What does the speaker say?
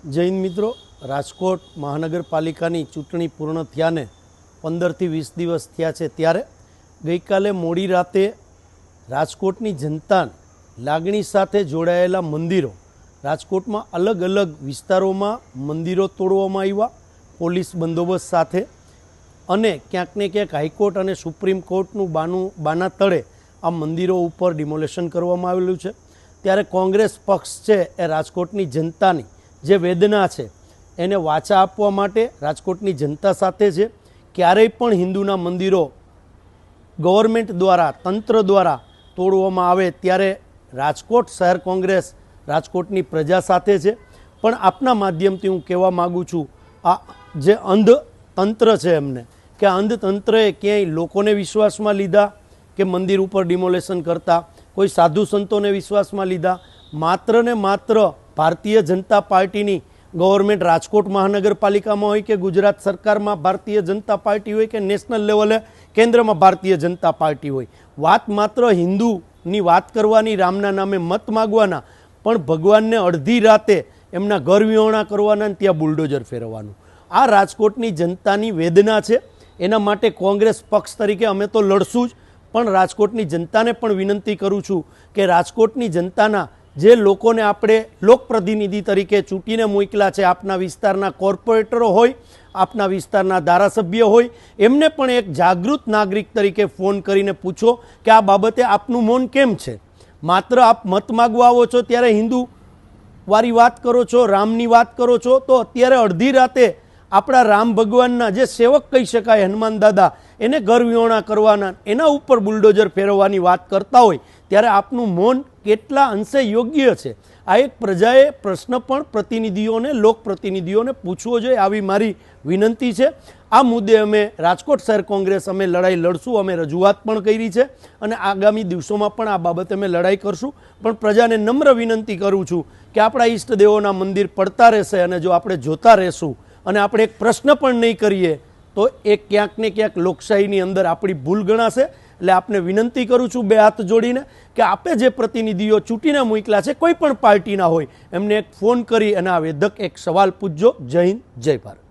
જૈન મિત્રો, રાજકોટ મહાનગરપાલિકાની ચૂંટણી પૂર્ણ થયાને 15 થી 20 દિવસ થયા છે, ત્યારે ગઈકાલે મોડી રાતે રાજકોટની જનતા લાગણી સાથે જોડાયેલા મંદિરો, રાજકોટમાં અલગ અલગ વિસ્તારોમાં મંદિરો તોડવામાં આવ્યા પોલીસ બંદોબસ્ત સાથે, અને ક્યાંક ને ક્યાંક હાઈકોર્ટ અને સુપ્રીમ કોર્ટનું બાના તળે આ મંદિરો ઉપર ડિમોલેશન કરવામાં આવેલું છે. ત્યારે કોંગ્રેસ પક્ષ છે એ રાજકોટની જનતાની જે વેદના છે એને વાચા આપવા માટે રાજકોટની જનતા સાથે છે. ક્યારેય પણ હિન્દુના મંદિરો ગવર્મેન્ટ દ્વારા, તંત્ર દ્વારા તોડવામાં આવે ત્યારે રાજકોટ શહેર કોંગ્રેસ રાજકોટની પ્રજા સાથે છે. પણ આપના માધ્યમથી હું કહેવા માગું છું, આ જે અંધ તંત્ર છે એમને, કે અંધ તંત્રએ ક્યાંય લોકોને વિશ્વાસમાં લીધા કે મંદિર ઉપર ડિમોલેશન કરતા, કોઈ સાધુ સંતોને વિશ્વાસમાં લીધા, માત્ર ને માત્ર ભારતીય જનતા પાર્ટીની ગવર્મેન્ટ રાજકોટ મહાનગરપાલિકામાં હોય કે ગુજરાત સરકારમાં ભારતીય જનતા પાર્ટી હોય કે નેશનલ લેવલે કેન્દ્રમાં ભારતીય જનતા પાર્ટી હોય, વાત માત્ર હિન્દુની વાત કરવાની, રામના નામે મત માગવાના, પણ ભગવાનને અડધી રાતે એમના ઘર વિહોણા કરવાના, ત્યાં બુલડોઝર ફેરવવાનું. આ રાજકોટની જનતાની વેદના છે. એના માટે કોંગ્રેસ પક્ષ તરીકે અમે તો લડશું જ, પણ રાજકોટની જનતાને પણ વિનંતી કરું છું કે રાજકોટની જનતાના જે લોકોને આપણે લોકપ્રતિનિધિ તરીકે ચૂંટીને મોકલ્યા છે, આપના વિસ્તારના કોર્પોરેટરો હોય, આપના વિસ્તારના ધારાસભ્ય હોય, એમને પણ એક જાગૃત નાગરિક તરીકે ફોન કરીને પૂછો કે આ બાબતે આપનું મૌન કેમ છે. માત્ર આપ મત માગવા આવો છો ત્યારે હિન્દુ વાળી વાત કરો છો, રામની વાત કરો છો, તો અત્યારે અડધી રાતે આપણા રામ ભગવાનના જે સેવક કહી શકાય હનુમાન દાદા, એને ઘર વિહોણા કરવાના, એના ઉપર બુલડોઝર ફેરવવાની વાત કરતા હોય ત્યારે આપનું મૌન કેટલા અંશે યોગ્ય છે. આ એક પ્રજાએ પ્રશ્ન પણ પ્રતિનિધિઓને, લોકપ્રતિનિધિઓને પૂછવો જોઈએ, આવી મારી વિનંતી છે. આ મુદ્દે અમે રાજકોટ શહેર કોંગ્રેસ અમે લડાઈ લડશું, અમે રજૂઆત પણ કરી છે અને આગામી દિવસોમાં પણ આ બાબતે અમે લડાઈ કરશું. પણ પ્રજાને નમ્ર વિનંતી કરું છું કે આપણા ઈષ્ટદેવોના મંદિર પડતા રહેશે અને જો આપણે જોતા રહેશું અને આપણે એક પ્રશ્ન પણ નહીં કરીએ તો એ ક્યાંક ને ક્યાંક લોકશાહીની અંદર આપણી ભૂલ ગણાશે. એટલે આપને વિનંતી કરું છું બે હાથ જોડીને કે આપે જે પ્રતિનિધિઓ ચૂંટીને મોકલ્યા છે, કોઈ પણ પાર્ટીના હોય, એમને એક ફોન કરી અને આ વેધક એક સવાલ પૂછજો. જય હિન્દ, જય ભારત.